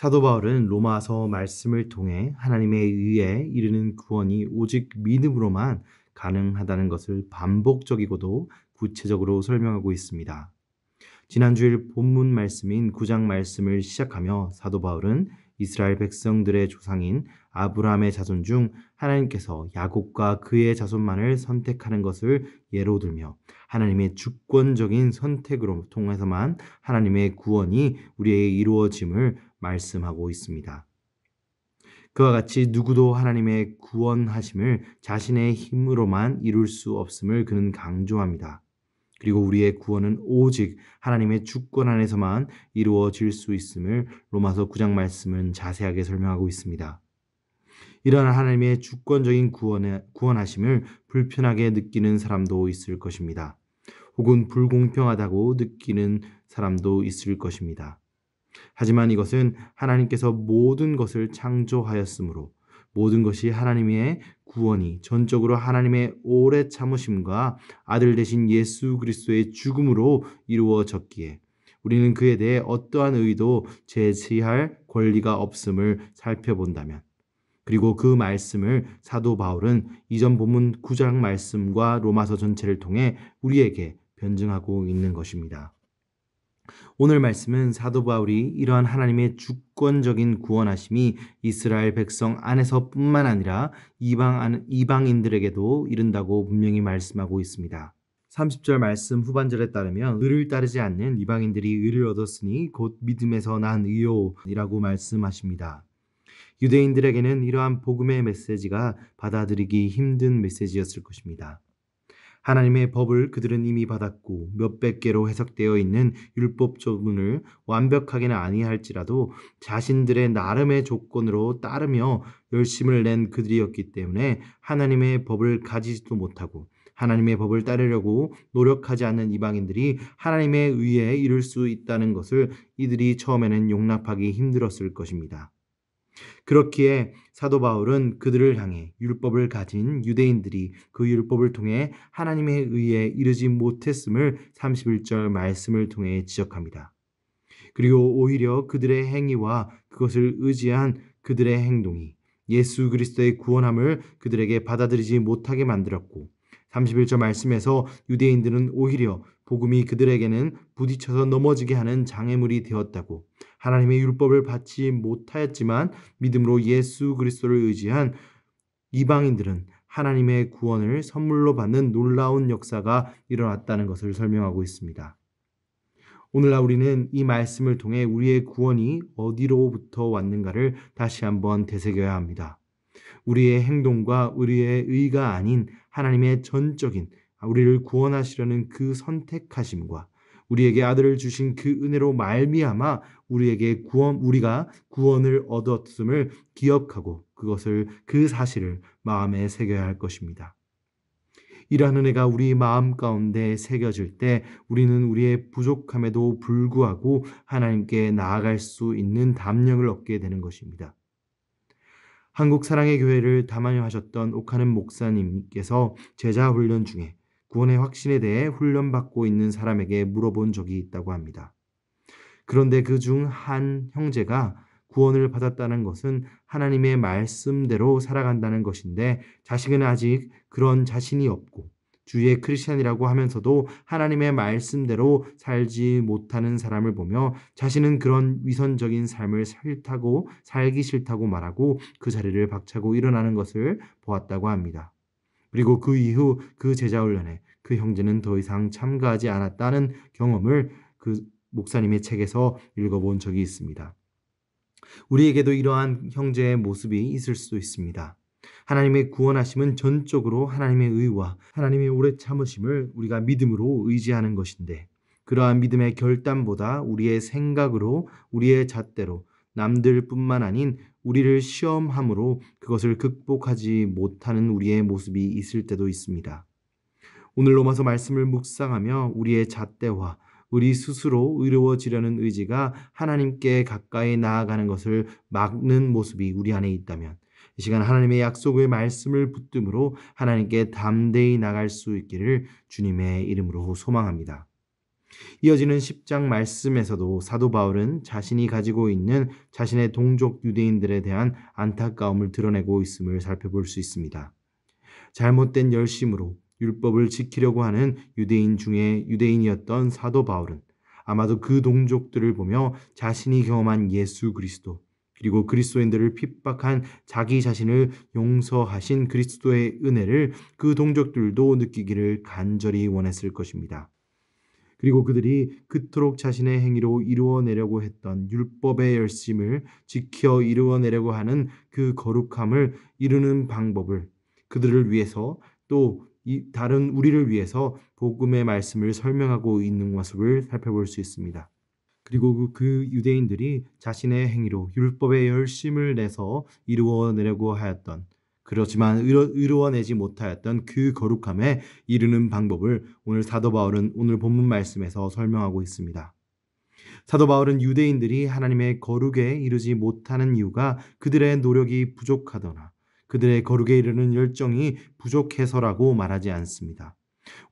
사도 바울은 로마서 말씀을 통해 하나님의 의에 이르는 구원이 오직 믿음으로만 가능하다는 것을 반복적이고도 구체적으로 설명하고 있습니다. 지난주일 본문 말씀인 9장 말씀을 시작하며 사도 바울은 이스라엘 백성들의 조상인 아브라함의 자손 중 하나님께서 야곱과 그의 자손만을 선택하는 것을 예로 들며 하나님의 주권적인 선택으로 통해서만 하나님의 구원이 우리에게 이루어짐을 말씀하고 있습니다. 그와 같이 누구도 하나님의 구원하심을 자신의 힘으로만 이룰 수 없음을 그는 강조합니다. 그리고 우리의 구원은 오직 하나님의 주권 안에서만 이루어질 수 있음을 로마서 9장 말씀은 자세하게 설명하고 있습니다. 이러한 하나님의 주권적인 구원하심을 불편하게 느끼는 사람도 있을 것입니다. 혹은 불공평하다고 느끼는 사람도 있을 것입니다. 하지만 이것은 하나님께서 모든 것을 창조하였으므로 모든 것이 하나님의 구원이 전적으로 하나님의 오래 참으심과 아들 되신 예수 그리스도의 죽음으로 이루어졌기에 우리는 그에 대해 어떠한 의도 제시할 권리가 없음을 살펴본다면, 그리고 그 말씀을 사도 바울은 이전 본문 9장 말씀과 로마서 전체를 통해 우리에게 변증하고 있는 것입니다. 오늘 말씀은 사도 바울이 이러한 하나님의 주권적인 구원하심이 이스라엘 백성 안에서뿐만 아니라 이방인들에게도 이른다고 분명히 말씀하고 있습니다. 30절 말씀 후반절에 따르면 의를 따르지 않는 이방인들이 의를 얻었으니 곧 믿음에서 난 의요이라고 말씀하십니다. 유대인들에게는 이러한 복음의 메시지가 받아들이기 힘든 메시지였을 것입니다. 하나님의 법을 그들은 이미 받았고 몇백 개로 해석되어 있는 율법조문을 완벽하게는 아니할지라도 자신들의 나름의 조건으로 따르며 열심을 낸 그들이었기 때문에 하나님의 법을 가지지도 못하고 하나님의 법을 따르려고 노력하지 않는 이방인들이 하나님의 의에 이를 수 있다는 것을 이들이 처음에는 용납하기 힘들었을 것입니다. 그렇기에 사도 바울은 그들을 향해 율법을 가진 유대인들이 그 율법을 통해 하나님의 의에 이르지 못했음을 31절 말씀을 통해 지적합니다. 그리고 오히려 그들의 행위와 그것을 의지한 그들의 행동이 예수 그리스도의 구원함을 그들에게 받아들이지 못하게 만들었고, 31절 말씀에서 유대인들은 오히려 복음이 그들에게는 부딪혀서 넘어지게 하는 장애물이 되었다고, 하나님의 율법을 받지 못하였지만 믿음으로 예수 그리스도를 의지한 이방인들은 하나님의 구원을 선물로 받는 놀라운 역사가 일어났다는 것을 설명하고 있습니다. 오늘날 우리는 이 말씀을 통해 우리의 구원이 어디로부터 왔는가를 다시 한번 되새겨야 합니다. 우리의 행동과 우리의 의가 아닌 하나님의 전적인 우리를 구원하시려는 그 선택하심과 우리에게 아들을 주신 그 은혜로 말미암아 우리가 구원을 얻었음을 기억하고 그 사실을 마음에 새겨야 할 것입니다. 이러한 은혜가 우리 마음 가운데 새겨질 때 우리는 우리의 부족함에도 불구하고 하나님께 나아갈 수 있는 담력을 얻게 되는 것입니다. 한국 사랑의 교회를 담임하셨던 옥하는 목사님께서 제자 훈련 중에 구원의 확신에 대해 훈련받고 있는 사람에게 물어본 적이 있다고 합니다. 그런데 그 중 한 형제가 구원을 받았다는 것은 하나님의 말씀대로 살아간다는 것인데 자식은 아직 그런 자신이 없고 주의 크리스찬이라고 하면서도 하나님의 말씀대로 살지 못하는 사람을 보며 자신은 그런 위선적인 삶을 살기 싫다고 말하고 그 자리를 박차고 일어나는 것을 보았다고 합니다. 그리고 그 이후 그 제자훈련에 그 형제는 더 이상 참가하지 않았다는 경험을 그 목사님의 책에서 읽어본 적이 있습니다. 우리에게도 이러한 형제의 모습이 있을 수 있습니다. 하나님의 구원하심은 전적으로 하나님의 의와 하나님의 오래 참으심을 우리가 믿음으로 의지하는 것인데, 그러한 믿음의 결단보다 우리의 생각으로 우리의 잣대로 남들뿐만 아닌 우리를 시험함으로 그것을 극복하지 못하는 우리의 모습이 있을 때도 있습니다. 오늘 로마서 말씀을 묵상하며 우리의 잣대와 우리 스스로 의로워지려는 의지가 하나님께 가까이 나아가는 것을 막는 모습이 우리 안에 있다면 이 시간 하나님의 약속의 말씀을 붙들므로 하나님께 담대히 나갈 수 있기를 주님의 이름으로 소망합니다. 이어지는 10장 말씀에서도 사도 바울은 자신이 가지고 있는 자신의 동족 유대인들에 대한 안타까움을 드러내고 있음을 살펴볼 수 있습니다. 잘못된 열심으로 율법을 지키려고 하는 유대인 중에 유대인이었던 사도 바울은 아마도 그 동족들을 보며 자신이 경험한 예수 그리스도, 그리고 그리스도인들을 핍박한 자기 자신을 용서하신 그리스도의 은혜를 그 동족들도 느끼기를 간절히 원했을 것입니다. 그리고 그들이 그토록 자신의 행위로 이루어내려고 했던 율법의 열심을 지켜 이루어내려고 하는 그 거룩함을 이루는 방법을 그들을 위해서, 또 다른 우리를 위해서 복음의 말씀을 설명하고 있는 모습을 살펴볼 수 있습니다. 그리고 그 유대인들이 자신의 행위로 율법의 열심을 내서 이루어내려고 하였던, 그렇지만 이루어내지 못하였던 그 거룩함에 이르는 방법을 오늘 사도 바울은 오늘 본문 말씀에서 설명하고 있습니다. 사도 바울은 유대인들이 하나님의 거룩에 이르지 못하는 이유가 그들의 노력이 부족하거나 그들의 거룩에 이르는 열정이 부족해서라고 말하지 않습니다.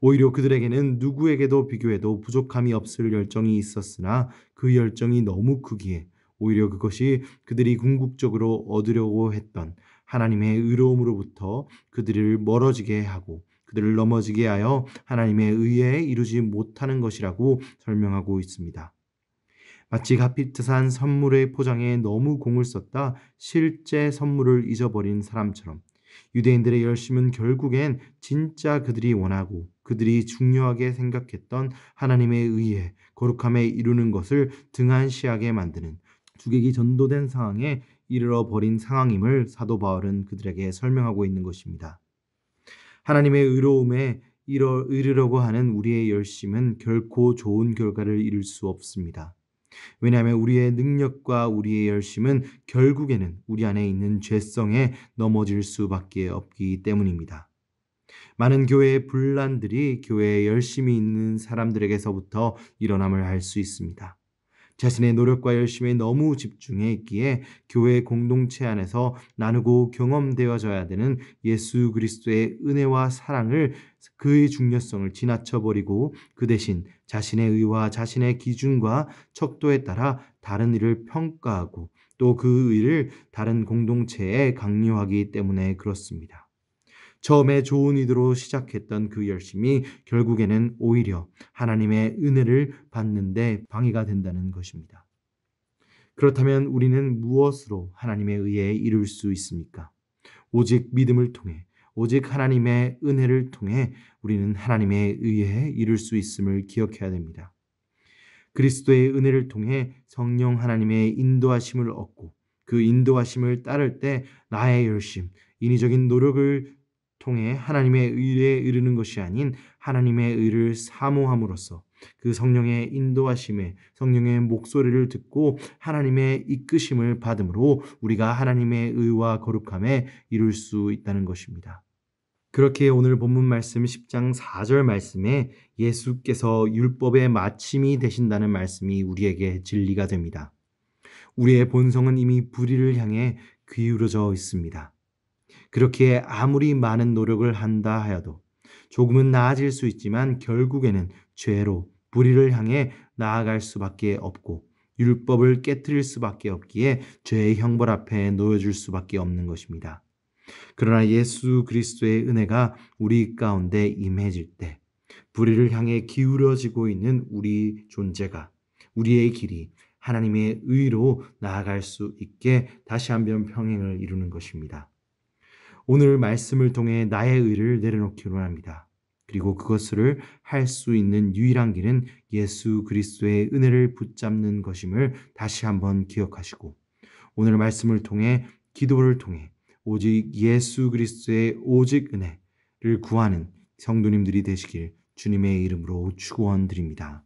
오히려 그들에게는 누구에게도 비교해도 부족함이 없을 열정이 있었으나 그 열정이 너무 크기에 오히려 그것이 그들이 궁극적으로 얻으려고 했던 하나님의 의로움으로부터 그들을 멀어지게 하고 그들을 넘어지게 하여 하나님의 의에 이루지 못하는 것이라고 설명하고 있습니다. 마치 값비싼 선물의 포장에 너무 공을 썼다 실제 선물을 잊어버린 사람처럼 유대인들의 열심은 결국엔 진짜 그들이 원하고 그들이 중요하게 생각했던 하나님의 의에 거룩함에 이루는 것을 등한시하게 만드는 주객이 전도된 상황에 이르러 버린 상황임을 사도 바울은 그들에게 설명하고 있는 것입니다. 하나님의 의로움에 이르려고 하는 우리의 열심은 결코 좋은 결과를 이룰 수 없습니다. 왜냐하면 우리의 능력과 우리의 열심은 결국에는 우리 안에 있는 죄성에 넘어질 수밖에 없기 때문입니다. 많은 교회의 분란들이 교회에 열심히 있는 사람들에게서부터 일어남을 알 수 있습니다. 자신의 노력과 열심에 너무 집중해 있기에 교회 공동체 안에서 나누고 경험되어져야 되는 예수 그리스도의 은혜와 사랑을, 그의 중요성을 지나쳐버리고 그 대신 자신의 의와 자신의 기준과 척도에 따라 다른 일을 평가하고 또 그 의를 다른 공동체에 강요하기 때문에 그렇습니다. 처음에 좋은 의도로 시작했던 그 열심이 결국에는 오히려 하나님의 은혜를 받는 데 방해가 된다는 것입니다. 그렇다면 우리는 무엇으로 하나님의 의에 이룰 수 있습니까? 오직 믿음을 통해, 오직 하나님의 은혜를 통해 우리는 하나님의 의에 이룰 수 있음을 기억해야 됩니다. 그리스도의 은혜를 통해 성령 하나님의 인도하심을 얻고 그 인도하심을 따를 때 나의 열심, 인위적인 노력을 통해 하나님의 의에 이르는 것이 아닌 하나님의 의를 사모함으로써 그 성령의 인도하심에 성령의 목소리를 듣고 하나님의 이끄심을 받음으로 우리가 하나님의 의와 거룩함에 이룰 수 있다는 것입니다. 그렇게 오늘 본문 말씀 10장 4절 말씀에 예수께서 율법의 마침이 되신다는 말씀이 우리에게 진리가 됩니다. 우리의 본성은 이미 불의를 향해 기울어져 있습니다. 그렇게 아무리 많은 노력을 한다 하여도 조금은 나아질 수 있지만 결국에는 죄로 불의를 향해 나아갈 수밖에 없고 율법을 깨뜨릴 수밖에 없기에 죄의 형벌 앞에 놓여줄 수밖에 없는 것입니다. 그러나 예수 그리스도의 은혜가 우리 가운데 임해질 때 불의를 향해 기울어지고 있는 우리 존재가, 우리의 길이 하나님의 의로 나아갈 수 있게 다시 한번 평행을 이루는 것입니다. 오늘 말씀을 통해 나의 의를 내려놓기로 합니다. 그리고 그것을 할 수 있는 유일한 길은 예수 그리스도의 은혜를 붙잡는 것임을 다시 한번 기억하시고 오늘 말씀을 통해 기도를 통해 오직 예수 그리스도의 오직 은혜를 구하는 성도님들이 되시길 주님의 이름으로 축원드립니다.